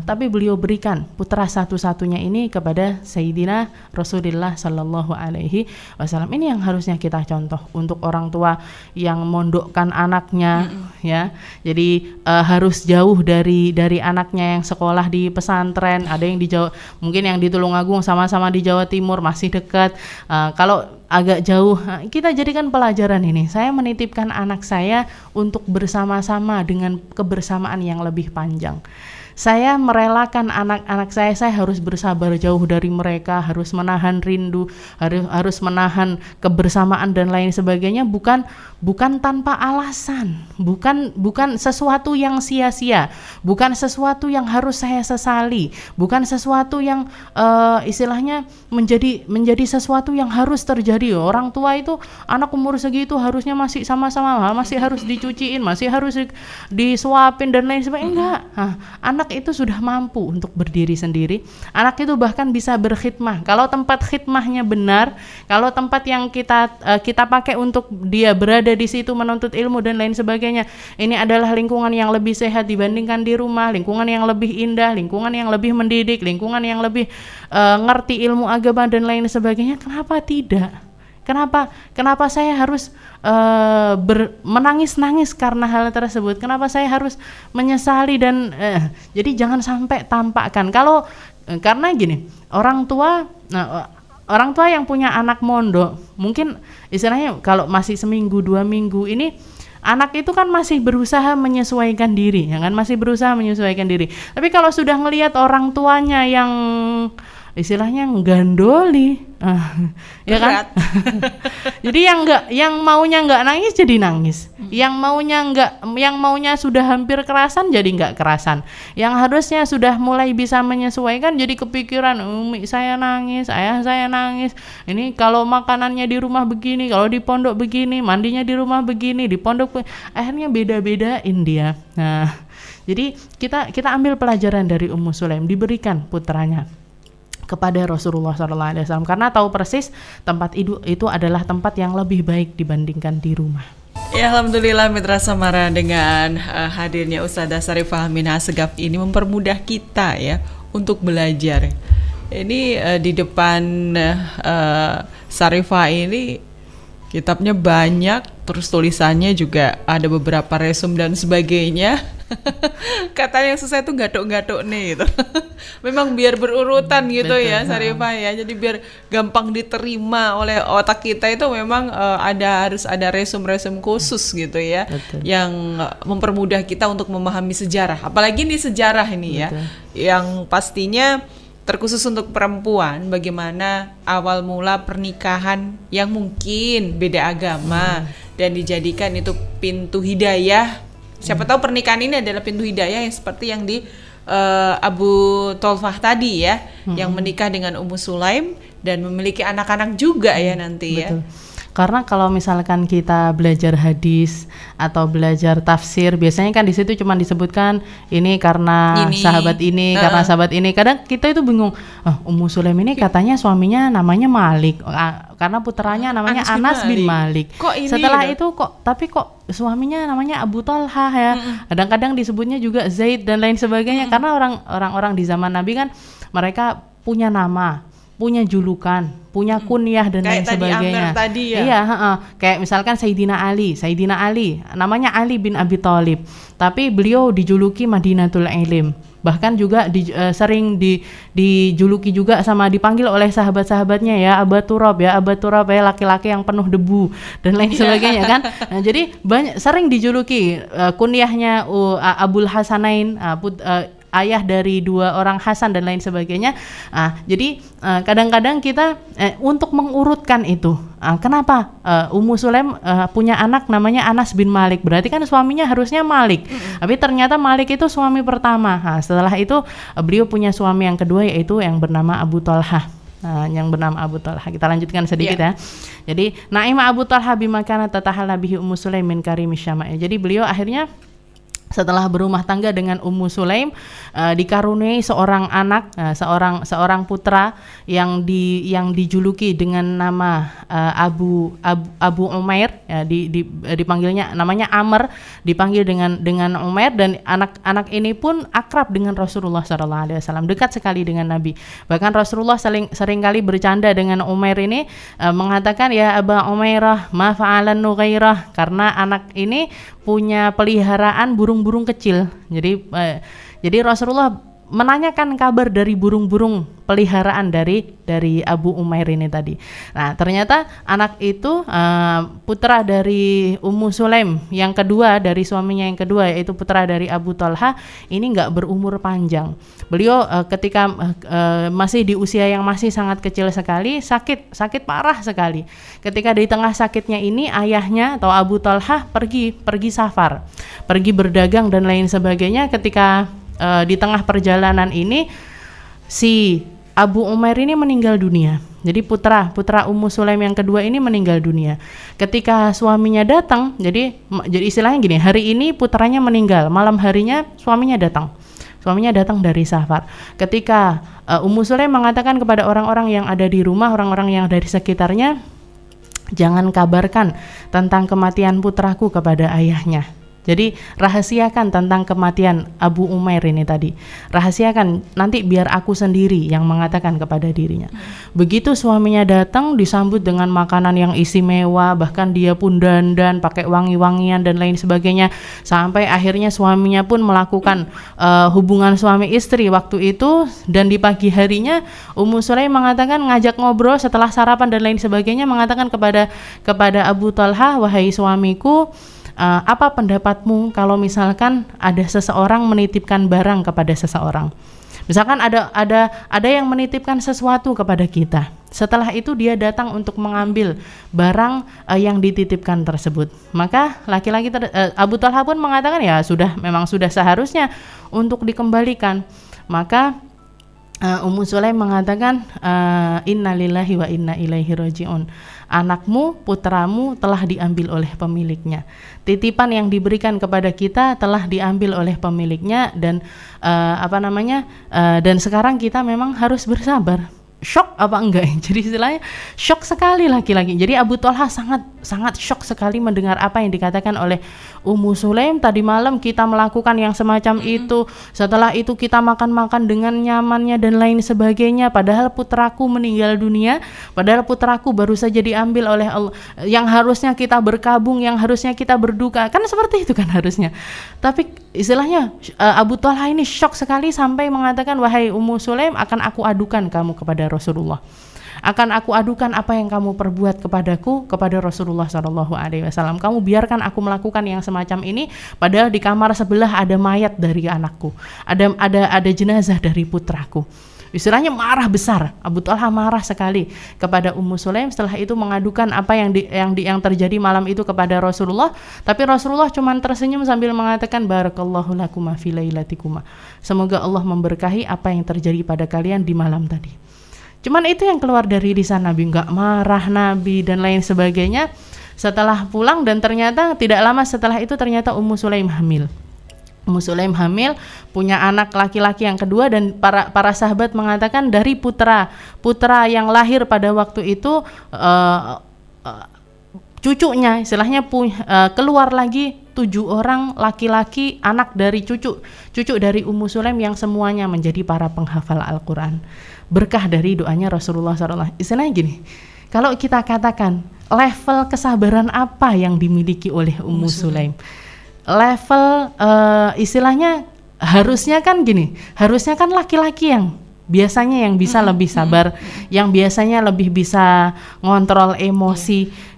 tapi beliau berikan putra satu-satunya ini kepada Sayyidina Rasulullah Sallallahu Alaihi Wasallam. Ini yang harusnya kita contoh untuk orang tua yang mondokkan anaknya, ya. Jadi harus jauh dari anaknya yang sekolah di pesantren, ada yang di Jawa, mungkin yang di Tulungagung sama di Jawa Timur masih dekat. Kalau agak jauh, kita jadikan pelajaran ini. Saya menitipkan anak saya untuk bersama-sama dengan kebersamaan yang lebih panjang. Saya merelakan anak-anak saya harus bersabar jauh dari mereka, harus menahan rindu, harus menahan kebersamaan dan lain sebagainya, bukan tanpa alasan, bukan sesuatu yang sia-sia, bukan sesuatu yang harus saya sesali, bukan sesuatu yang istilahnya menjadi sesuatu yang harus terjadi. Orang tua itu anak umur segitu harusnya masih sama-sama, masih harus dicuciin, masih harus disuapin dan lain sebagainya. Enggak. Anak itu sudah mampu untuk berdiri sendiri. Anak itu bahkan bisa berkhidmah. Kalau tempat khidmahnya benar, kalau tempat yang kita pakai untuk dia berada di situ menuntut ilmu dan lain sebagainya, ini adalah lingkungan yang lebih sehat dibandingkan di rumah, lingkungan yang lebih indah, lingkungan yang lebih mendidik, lingkungan yang lebih ngerti ilmu agama dan lain sebagainya. Kenapa tidak? Kenapa saya harus menangis-nangis karena hal tersebut? Kenapa saya harus menyesali dan jadi jangan sampai tampakkan. Karena gini, orang tua yang punya anak mondok, mungkin istilahnya kalau masih seminggu 2 minggu ini, anak itu kan masih berusaha menyesuaikan diri, ya kan, masih berusaha menyesuaikan diri. Tapi kalau sudah ngelihat orang tuanya yang istilahnya gandoli, ya kan? Jadi yang maunya nggak nangis jadi nangis, yang maunya sudah hampir kerasan jadi nggak kerasan, yang harusnya sudah mulai bisa menyesuaikan jadi kepikiran, umi saya nangis, ayah saya nangis, ini kalau makanannya di rumah begini, kalau di pondok begini, mandinya di rumah begini, di pondok akhirnya beda-bedain dia. Nah, jadi kita ambil pelajaran dari Ummu Sulaim, diberikan putranya kepada Rasulullah SAW karena tahu persis tempat itu adalah tempat yang lebih baik dibandingkan di rumah. Ya, alhamdulillah Mitra Samara, dengan hadirnya Ustadzah Sarifah Aminah Assegaf ini mempermudah kita ya untuk belajar. Ini di depan Sarifah ini kitabnya banyak, terus tulisannya juga ada beberapa resum dan sebagainya. Kata yang susah itu gatuk-gatuk nih gitu. Memang biar berurutan gitu. Betul, ya Sarifah ya. Jadi biar gampang diterima oleh otak kita itu memang harus ada resum-resum khusus gitu ya. Betul. Yang mempermudah kita untuk memahami sejarah. Apalagi di sejarah ini. Betul. Ya. Yang pastinya terkhusus untuk perempuan, bagaimana awal mula pernikahan yang mungkin beda agama dan dijadikan itu pintu hidayah. Siapa tahu pernikahan ini adalah pintu hidayah yang seperti yang Abu Tolfah tadi ya, yang menikah dengan Ummu Sulaim dan memiliki anak-anak juga ya nanti. Betul. Ya. Karena kalau misalkan kita belajar hadis atau belajar tafsir, biasanya kan di situ cuma disebutkan ini karena sahabat ini, karena sahabat ini. Kadang kita itu bingung, Ummu Sulaim ini katanya suaminya namanya Malik, karena putranya namanya Anas bin Malik. Kok ini setelah itu kok suaminya namanya Abu Talha ya. Kadang-kadang disebutnya juga Zaid dan lain sebagainya. Karena orang-orang di zaman Nabi kan mereka punya nama, punya julukan, punya kunyah dan lain sebagainya. Tadi ya. Iya, kayak misalkan Sayyidina Ali, namanya Ali bin Abi Thalib, tapi beliau dijuluki Madinatul Ilm. Bahkan juga sering dijuluki juga sama dipanggil oleh sahabat-sahabatnya ya, Aba Turab ya, laki-laki yang penuh debu dan lain sebagainya kan. Nah, jadi sering dijuluki kunyahnya Abul Hasanain, ayah dari dua orang Hasan dan lain sebagainya. Jadi kadang-kadang kita untuk mengurutkan itu, kenapa Ummu Sulaim punya anak namanya Anas bin Malik, berarti kan suaminya harusnya Malik, tapi ternyata Malik itu suami pertama. Setelah itu beliau punya suami yang kedua, yaitu yang bernama Abu Talha. Kita lanjutkan sedikit ya. Jadi Naimah Abu Talha bimakana tatahalla bihi Ummu Sulaim min karimi syama'il. Jadi beliau akhirnya setelah berumah tangga dengan Ummu Sulaim, dikaruniai seorang anak, seorang putra yang dijuluki dengan nama Abu Umair, ya, dipanggilnya namanya Amr, dipanggil dengan Umair, dan anak ini pun akrab dengan Rasulullah SAW, dekat sekali dengan Nabi. Bahkan Rasulullah seringkali bercanda dengan Umair ini, mengatakan ya Aba Umairah ma fa'alan nughairah, karena anak ini punya peliharaan burung-burung kecil. Jadi Rasulullah menanyakan kabar dari burung-burung peliharaan dari Abu Umair ini tadi. Nah, ternyata anak itu putra dari Ummu Sulaim yang kedua, dari suaminya yang kedua, yaitu putra dari Abu Talha, ini nggak berumur panjang. Beliau ketika masih di usia yang masih sangat kecil sekali, sakit parah sekali. Ketika di tengah sakitnya ini, ayahnya atau Abu Talha pergi safar, pergi berdagang dan lain sebagainya. Ketika di tengah perjalanan ini, si Abu Umair ini meninggal dunia. Jadi putra Ummu Sulaim yang kedua ini meninggal dunia. Ketika suaminya datang, jadi istilahnya gini, hari ini putranya meninggal, malam harinya suaminya datang dari safar. Ketika Ummu Sulaim mengatakan kepada orang-orang yang ada di rumah, orang-orang yang dari sekitarnya, jangan kabarkan tentang kematian putraku kepada ayahnya. Jadi rahasiakan tentang kematian Abu Umair ini tadi. Rahasiakan, nanti biar aku sendiri yang mengatakan kepada dirinya. Begitu suaminya datang, disambut dengan makanan yang istimewa, bahkan dia pun dandan pakai wangi-wangian dan lain sebagainya. Sampai akhirnya suaminya pun melakukan hubungan suami istri waktu itu. Dan di pagi harinya Ummu Sulaim mengatakan, ngajak ngobrol setelah sarapan dan lain sebagainya, mengatakan kepada Abu Talha, wahai suamiku, apa pendapatmu kalau misalkan ada seseorang menitipkan barang kepada seseorang? Misalkan ada yang menitipkan sesuatu kepada kita. Setelah itu dia datang untuk mengambil barang yang dititipkan tersebut. Maka laki-laki Abu Talha pun mengatakan, ya memang sudah seharusnya untuk dikembalikan. Maka Ummu Sulaim mengatakan, innalillahi wa inna ilaihi raji'un. Anakmu, putramu telah diambil oleh pemiliknya. Titipan yang diberikan kepada kita telah diambil oleh pemiliknya, dan dan sekarang kita memang harus bersabar. Shock apa enggak? Jadi istilahnya shock sekali laki-laki. Jadi Abu Talha sangat shock sekali mendengar apa yang dikatakan oleh Ummu Sulaim. Tadi malam kita melakukan yang semacam itu, setelah itu kita makan-makan dengan nyamannya dan lain sebagainya, padahal putraku meninggal dunia, padahal putraku baru saja diambil oleh Allah, yang harusnya kita berkabung, yang harusnya kita berduka, kan seperti itu kan harusnya. Tapi istilahnya Abu Talha ini shock sekali sampai mengatakan, wahai Ummu Sulaim, akan aku adukan kamu kepada Rasulullah. Akan aku adukan apa yang kamu perbuat kepadaku kepada Rasulullah SAW. Kamu biarkan aku melakukan yang semacam ini, padahal di kamar sebelah ada mayat dari anakku, ada jenazah dari putraku. Istilahnya marah besar. Abu Thalha marah sekali kepada Ummu Sulaim. Setelah itu mengadukan apa yang terjadi malam itu kepada Rasulullah. Tapi Rasulullah cuma tersenyum sambil mengatakan barakallahu lakuma fi lailatikuma. Semoga Allah memberkahi apa yang terjadi pada kalian di malam tadi. Cuman itu yang keluar dari lisan Nabi, enggak marah Nabi dan lain sebagainya. Setelah pulang dan ternyata tidak lama setelah itu ternyata Ummu Sulaim hamil. Ummu Sulaim hamil, punya anak laki-laki yang kedua, dan para sahabat mengatakan dari putra yang lahir pada waktu itu cucunya istilahnya keluar lagi 7 orang laki-laki anak dari cucu dari Ummu Sulaim yang semuanya menjadi para penghafal Al-Quran. Berkah dari doanya Rasulullah SAW. Istilahnya gini, kalau kita katakan level kesabaran apa yang dimiliki oleh Ummu Sulaim, level istilahnya harusnya kan laki-laki yang biasanya yang bisa lebih sabar, yang biasanya lebih bisa ngontrol emosi.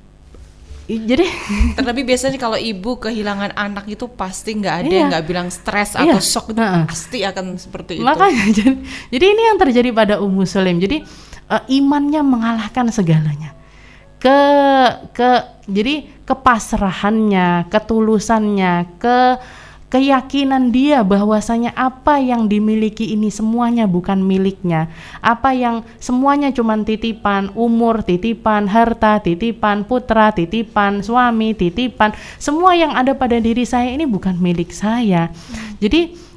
Jadi terlebih biasanya kalau ibu kehilangan anak itu pasti nggak ada yang nggak bilang stres atau shock, itu pasti akan seperti itu. Makanya jadi ini yang terjadi pada Ummu Sulaim. Jadi imannya mengalahkan segalanya. Jadi kepasrahannya, ketulusannya, keyakinan dia bahwasanya apa yang dimiliki ini semuanya bukan miliknya, apa yang semuanya cuma titipan, umur titipan, harta titipan, putra titipan, suami titipan, semua yang ada pada diri saya ini bukan milik saya. Jadi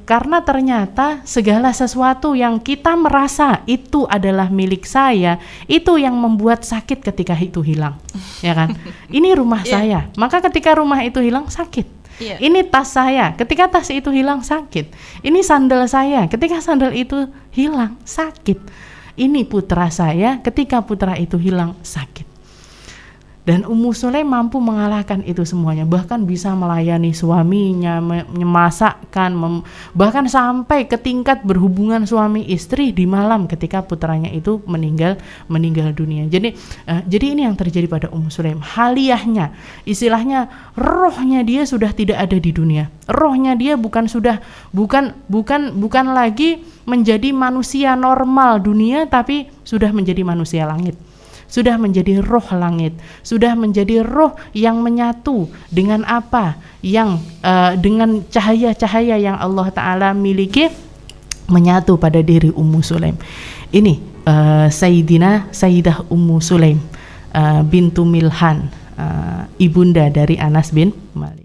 karena ternyata segala sesuatu yang kita merasa itu adalah milik saya, itu yang membuat sakit ketika itu hilang, ya kan? Ini rumah saya, maka ketika rumah itu hilang sakit. Ini tas saya, ketika tas itu hilang sakit. Ini sandal saya, ketika sandal itu hilang sakit. Ini putra saya, ketika putra itu hilang sakit. Dan Ummu Sulaim mampu mengalahkan itu semuanya, bahkan bisa melayani suaminya, memasakkan, bahkan sampai ke tingkat berhubungan suami istri di malam ketika putranya itu meninggal dunia. Jadi ini yang terjadi pada Ummu Sulaim. Haliyahnya, istilahnya rohnya dia sudah tidak ada di dunia. Rohnya dia bukan lagi menjadi manusia normal dunia, tapi sudah menjadi manusia langit. Sudah menjadi roh langit, sudah menjadi roh yang menyatu dengan apa yang dengan cahaya-cahaya yang Allah Ta'ala miliki, menyatu pada diri Ummu Sulaim. Ini Sayyidah Ummu Sulaim bintu Milhan, ibunda dari Anas bin Malik.